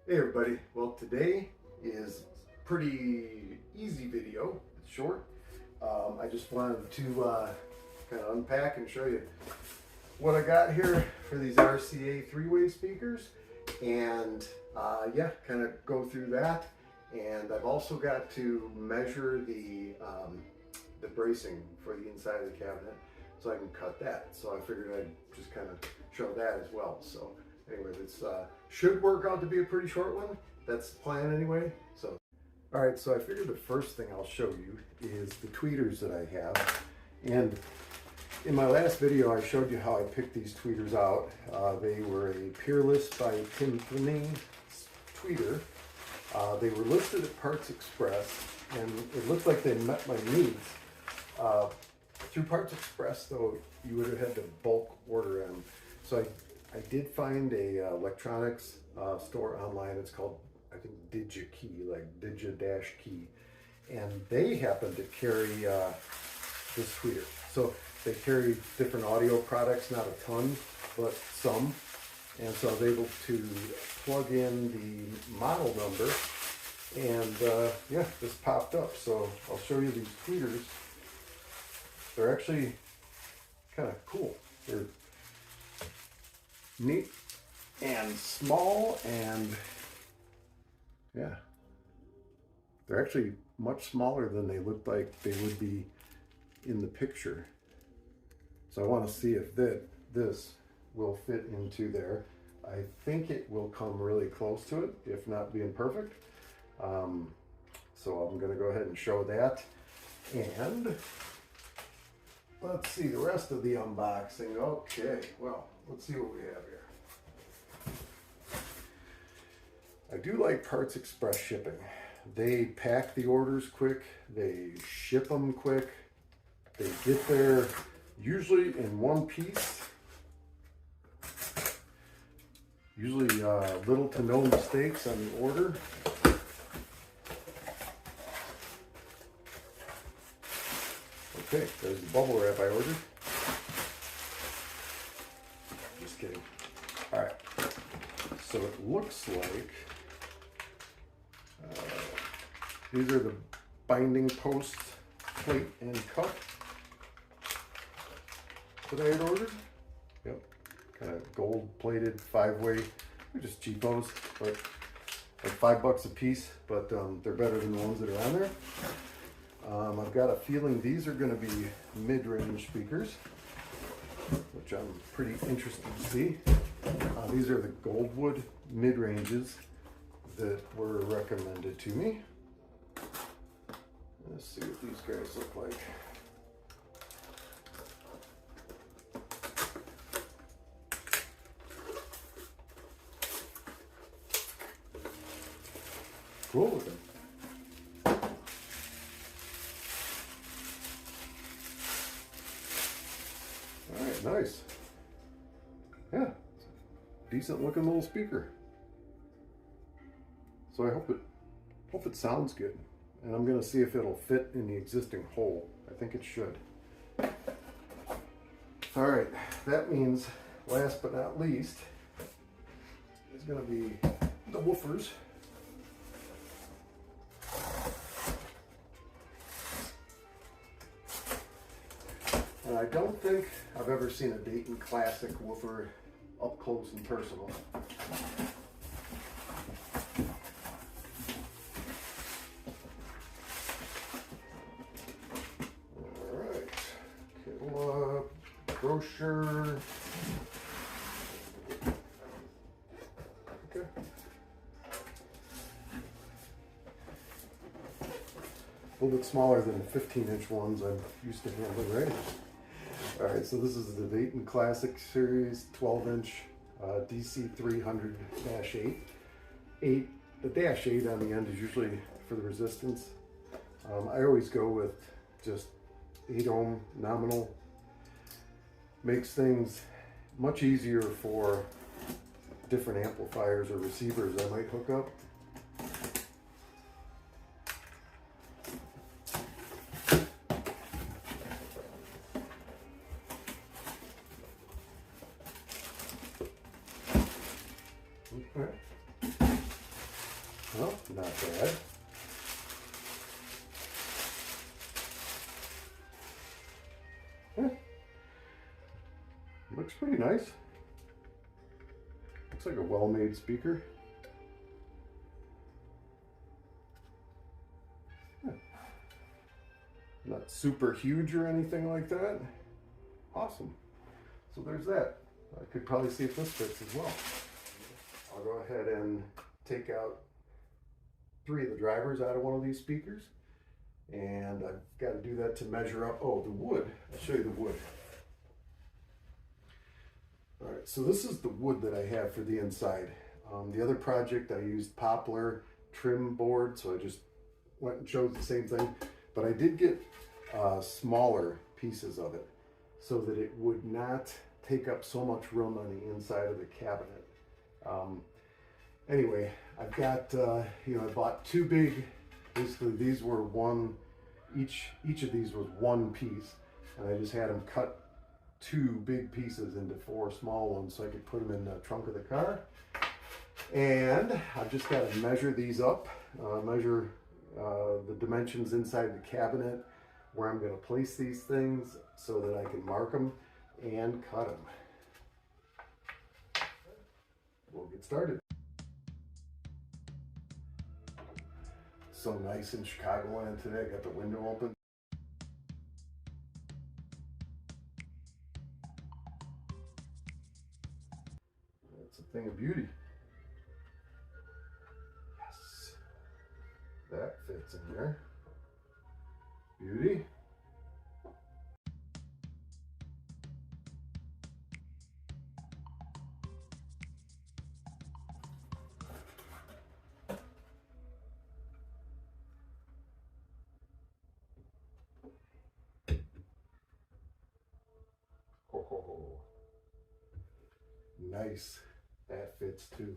Hey everybody, well today is pretty easy video, it's short. I just wanted to kind of unpack and show you what I got here for these RCA three-way speakers and yeah, kind of go through that. And I've also got to measure the bracing for the inside of the cabinet so I can cut that. So I figured I'd just kind of show that as well. So anyway, this should work out to be a pretty short one. That's the plan anyway. So, all right, so I figured the first thing I'll show you is the tweeters that I have. And in my last video, I showed you how I picked these tweeters out. They were a Peerless by Tiffany tweeter. They were listed at Parts Express, and it looked like they met my needs. Through Parts Express, though, you would have had to bulk order them. So I did find a electronics store online. It's called, I think, DigiKey, like Digi-Key. And they happen to carry this tweeter. So they carry different audio products, not a ton, but some. And so I was able to plug in the model number, and yeah, this popped up. So I'll show you these tweeters. They're actually kind of cool. They're neat and small, and yeah, they're actually much smaller than they looked like they would be in the picture. So I want to see if this will fit into there. I think it will come really close to it, if not being perfect. So I'm going to go ahead and show that. And let's see the rest of the unboxing. Okay, well, let's see what we have here. I do like Parts Express shipping. They pack the orders quick, they ship them quick, they get there usually in one piece. Usually little to no mistakes on the order. Okay, there's the bubble wrap I ordered. Just kidding. All right, so it looks like these are the binding posts, plate and cup that I had ordered. Yep, kind of gold plated 5-way. They're just cheapos, but like $5 a piece, but they're better than the ones that are on there. I've got a feeling these are going to be mid-range speakers, which I'm pretty interested to see. These are the Goldwood mid-ranges that were recommended to me. Let's see what these guys look like. Cool looking. All right, nice. Yeah, decent looking little speaker. So I hope it sounds good, and I'm gonna see if it'll fit in the existing hole. I think it should. All right, that means last but not least is gonna be the woofers. And I don't think I've ever seen a Dayton Classic woofer up close and personal. Alright, catalog, brochure. Okay. A little bit smaller than the 15-inch ones I'm used to handling, right? All right, so this is the Dayton Classic Series 12-inch DC 300-8. The dash 8 on the end is usually for the resistance. I always go with just 8 ohm nominal. Makes things much easier for different amplifiers or receivers I might hook up. Well, not bad. Yeah. Looks pretty nice. Looks like a well-made speaker. Yeah. Not super huge or anything like that. Awesome. So there's that. I could probably see if this fits as well. I'll go ahead and take out 3 of the drivers out of one of these speakers. And I've got to do that to measure up. Oh, the wood. I'll show you the wood. All right, so this is the wood that I have for the inside. The other project I used poplar trim board, so I just went and chose the same thing. But I did get smaller pieces of it so that it would not take up so much room on the inside of the cabinet. Anyway, I've got, I bought 2 big, basically these were one, each of these was 1 piece. And I just had them cut 2 big pieces into 4 small ones so I could put them in the trunk of the car. And I've just got to measure these up, measure the dimensions inside the cabinet, where I'm going to place these things so that I can mark them and cut them. We'll get started. So nice in Chicagoland today. I got the window open. That's a thing of beauty. Yes. That fits in there. Beauty. Oh, nice. That fits too.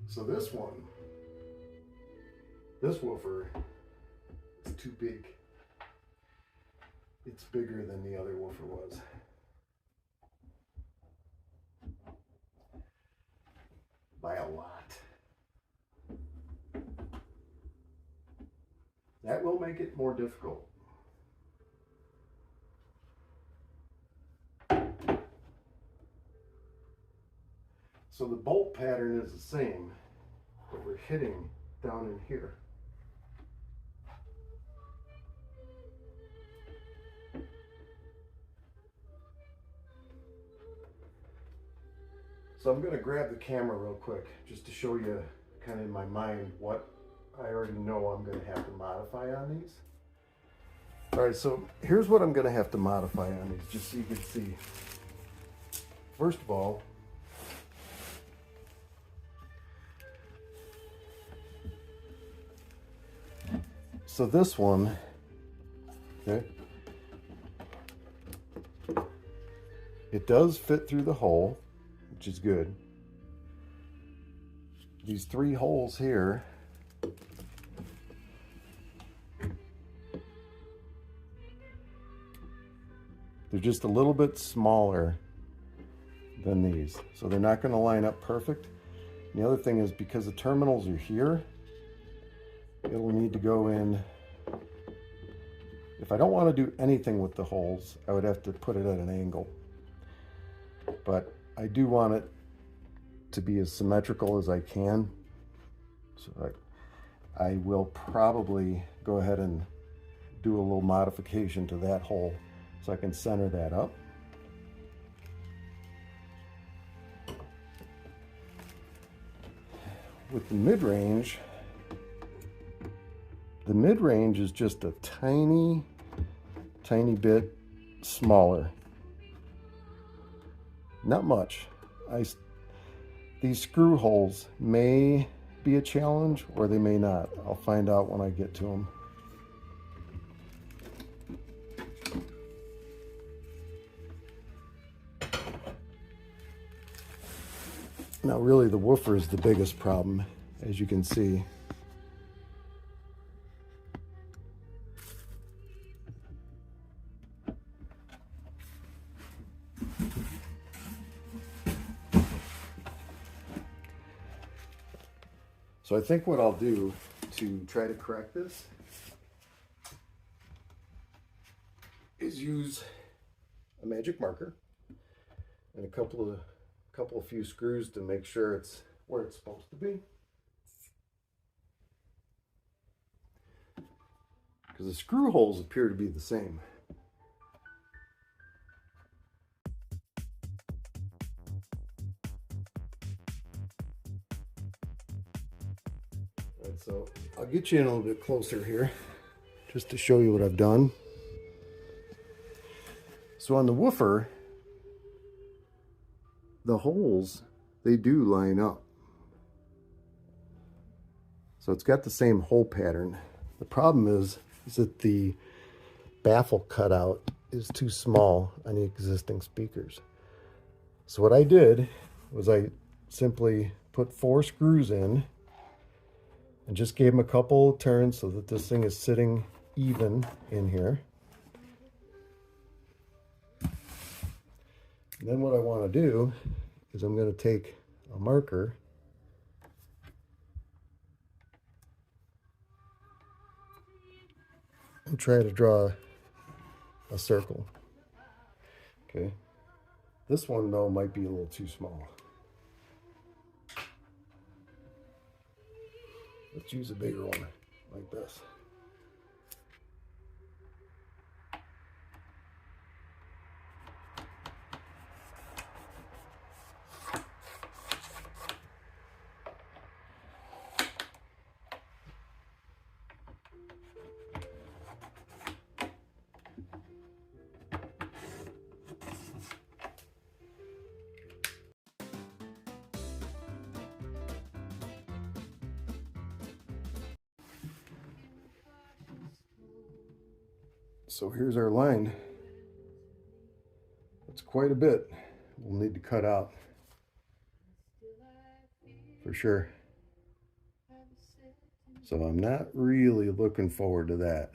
So this woofer is too big. It's bigger than the other woofer was. By a lot. That will make it more difficult. So the bolt pattern is the same, but we're hitting down in here. So I'm going to grab the camera real quick just to show you kind of in my mind what I already know I'm going to have to modify on these. All right, so here's what I'm going to have to modify on these, just so you can see. First of all, so this one, okay, it does fit through the hole, which is good. These 3 holes here, they're just a little bit smaller than these, so they're not going to line up perfect. And the other thing is, because the terminals are here, it'll need to go in. If I don't want to do anything with the holes, I would have to put it at an angle. But I do want it to be as symmetrical as I can. So I will probably go ahead and do a little modification to that hole so I can center that up. With the mid-range, is just a tiny bit smaller. not much. These screw holes may be a challenge or they may not. I'll find out when I get to them. Now really the woofer is the biggest problem, as you can see. So I think what I'll do to try to correct this is use a magic marker and a couple of few screws to make sure it's where it's supposed to be. Because the screw holes appear to be the same. Alright, so I'll get you in a little bit closer here just to show you what I've done. So on the woofer, the holes, they do line up. So it's got the same hole pattern. The problem is that the baffle cutout is too small on the existing speakers. So what I did was I simply put 4 screws in and just gave them a couple of turns so that this thing is sitting even in here. And then what I want to do is I'm going to take a marker and try to draw a circle. Okay. This one though might be a little too small. Let's use a bigger one like this. So here's our line. It's quite a bit we'll need to cut out for sure. So I'm not really looking forward to that.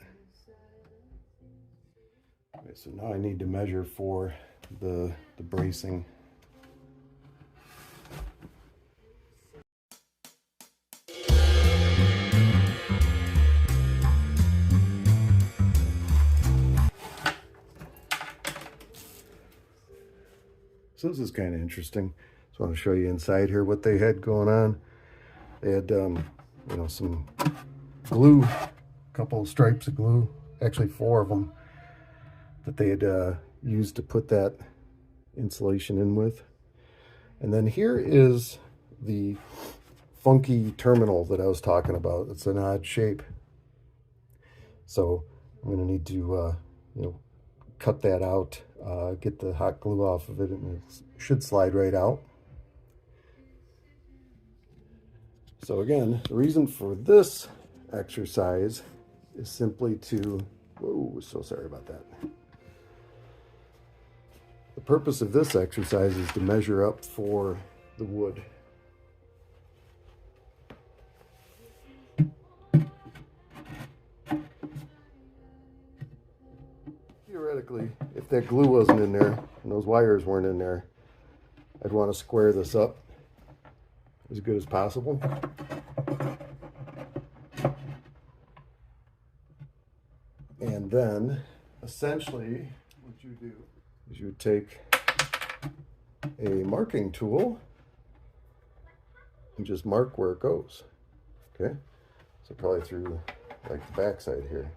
Okay, so now I need to measure for the bracing. So this is kind of interesting. Just want to show you inside here what they had going on. They had, you know, some glue, a couple of stripes of glue, actually 4 of them, that they had used to put that insulation in with. And then here is the funky terminal that I was talking about. It's an odd shape. So I'm going to need to, you know, cut that out, get the hot glue off of it, and it should slide right out. So again, the reason for this exercise is simply to, whoa, so sorry about that. The purpose of this exercise is to measure up for the wood. Theoretically, if that glue wasn't in there and those wires weren't in there, I'd want to square this up as good as possible. And then, essentially, what you do is you take a marking tool and just mark where it goes. Okay? So probably through like the back side here.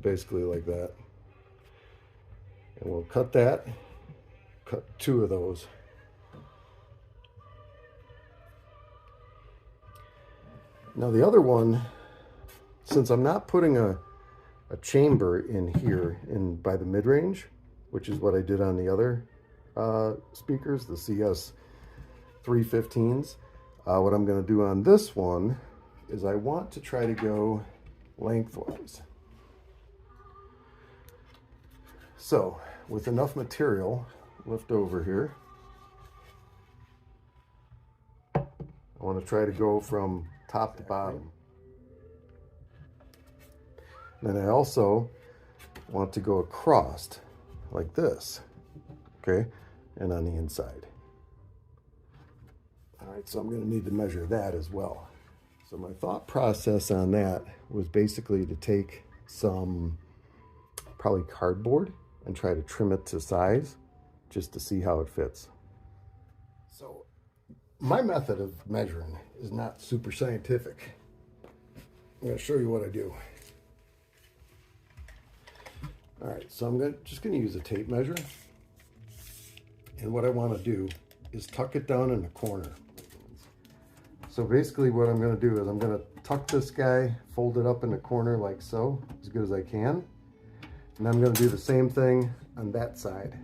Basically like that. And we'll cut that, cut 2 of those. Now the other one, since I'm not putting a chamber in here by the mid-range, which is what I did on the other speakers, the CS-315s, what I'm going to do on this one is I want to try to go lengthwise. So with enough material left over here, I want to try to go from top to bottom. Then I also want to go across like this, okay, and on the inside. All right, so I'm going to need to measure that as well. So my thought process on that was basically to take some probably cardboard and try to trim it to size just to see how it fits. So my method of measuring is not super scientific. I'm going to show you what I do. All right, so I'm just going to use a tape measure. And what I want to do is tuck it down in the corner. So basically what I'm going to do is I'm going to tuck this guy, fold it up in the corner like so, as good as I can. And I'm going to do the same thing on that side.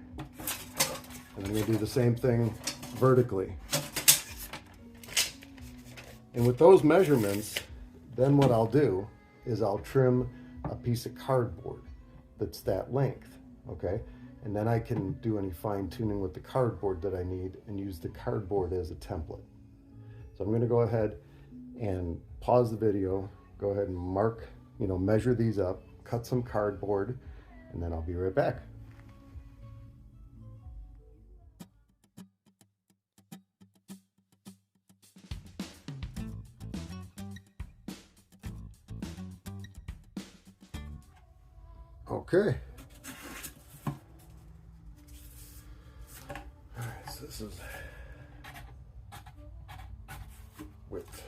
And I'm going to do the same thing vertically. And with those measurements, then what I'll do is I'll trim a piece of cardboard that's that length, okay? And then I can do any fine tuning with the cardboard that I need and use the cardboard as a template. So I'm gonna go ahead and pause the video, go ahead and mark, measure these up, cut some cardboard, and then I'll be right back. Okay. All right, so this is width.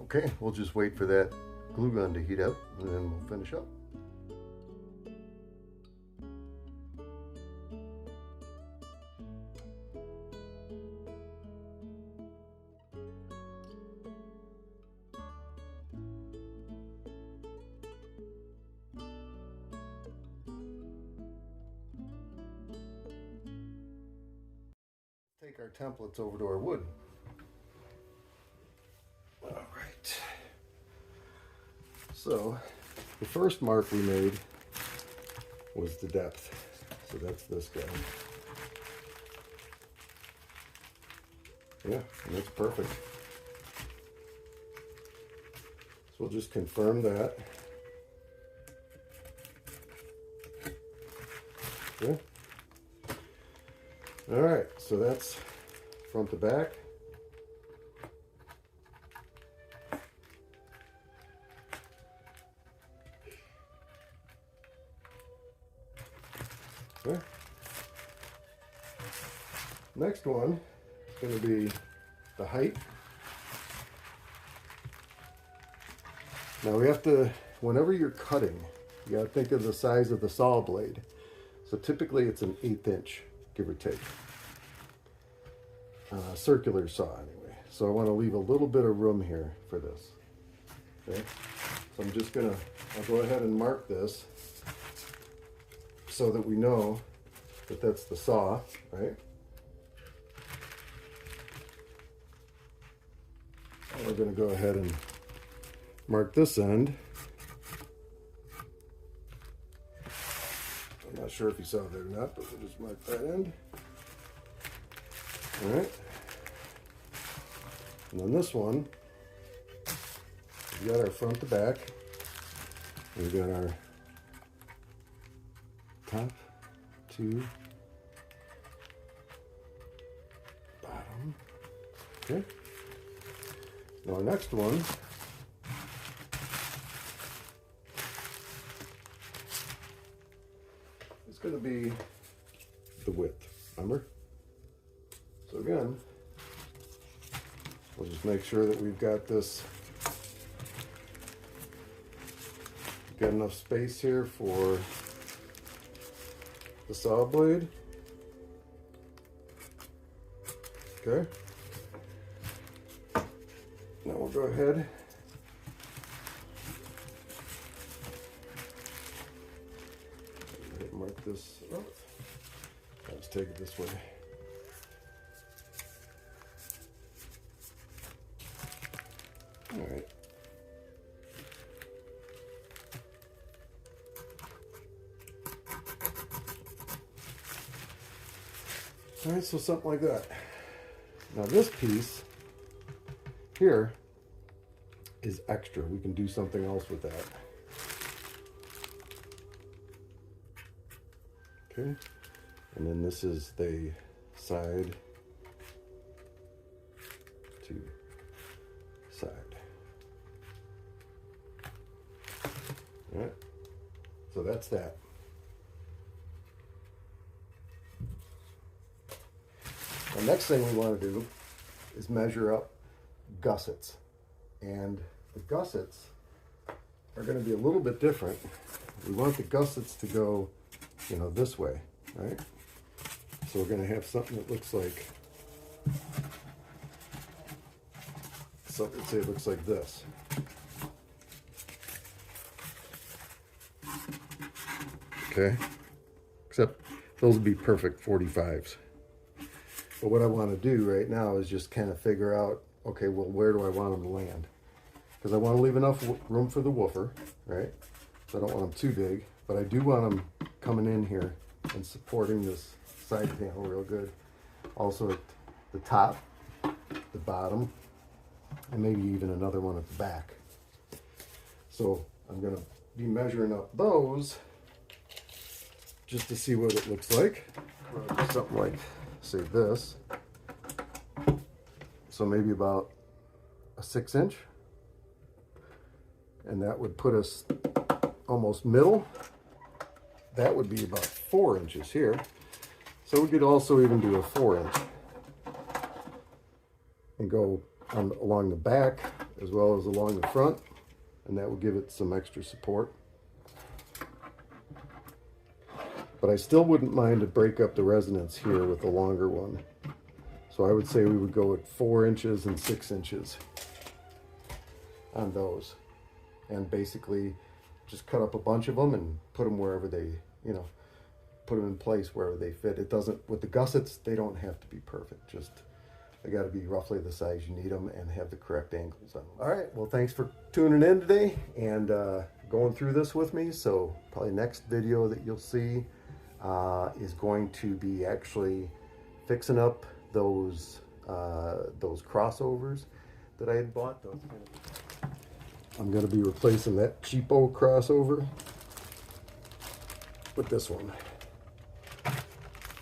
Okay, we'll just wait for that glue gun to heat up and then we'll finish up. Take our templates over to our wood. All right. So the first mark we made was the depth. So that's this guy. Yeah, and that's perfect. So we'll just confirm that. Okay. All right, so that's front to back. Okay. Next one is going to be the height. Now we have to, whenever you're cutting, you got to think of the size of the saw blade. So typically it's an 1/8 inch, give or take. Circular saw anyway. So I want to leave a little bit of room here for this. Okay. So I'm just gonna, I'll go ahead and mark this so that we know that that's the saw, right? And we're gonna go ahead and mark this end. I'm not sure if you saw that or not, but we'll just mark that end. All right. And then this one, we've got our front to back. We've got our top to bottom. Okay. Now our next one is going to be the width, remember? So again, we'll just make sure that we've got this, got enough space here for the saw blade. Okay. Now we'll go ahead and mark this up. Let's take it this way. All right. All right, so something like that. Now this piece here is extra. We can do something else with that. Okay, and then this is the side to side. All right, so that's that. The next thing we want to do is measure up gussets. And the gussets are going to be a little bit different. We want the gussets to go, you know, this way, right? So we're going to have something that looks like, so let's say it looks like this. Okay, except those would be perfect 45s. But what I want to do right now is just kind of figure out, okay, well, where do I want them to land? Because I want to leave enough room for the woofer, right? So I don't want them too big, but I do want them coming in here and supporting this side panel real good. Also at the top, the bottom, and maybe even another one at the back. So I'm going to be measuring up those just to see what it looks like. Something like, say, this. So maybe about a 6-inch. And that would put us almost middle. That would be about 4 inches here. So we could also even do a 4-inch and go along the back as well as along the front, and that will give it some extra support. But I still wouldn't mind to break up the resonance here with the longer one. So I would say we would go at 4 inches and 6 inches on those. And basically just cut up a bunch of them and put them wherever they, you know, put them in place wherever they fit. It doesn't, with the gussets, they don't have to be perfect. Just, they got to be roughly the size you need them and have the correct angles on them. All right, well, thanks for tuning in today and going through this with me. So probably next video that you'll see is going to be actually fixing up those crossovers that I had bought. I'm going to be replacing that cheapo crossover with this one.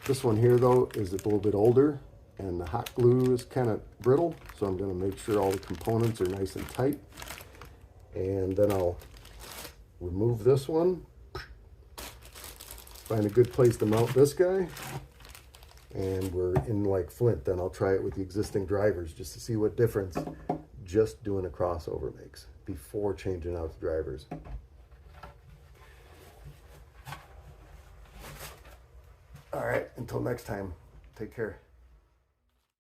This one here, though, is a little bit older, and the hot glue is kind of brittle, so I'm going to make sure all the components are nice and tight. And then I'll remove this one, find a good place to mount this guy, and we're in like flint. Then I'll try it with the existing drivers just to see what difference just doing a crossover makes before changing out the drivers. All right, until next time, take care.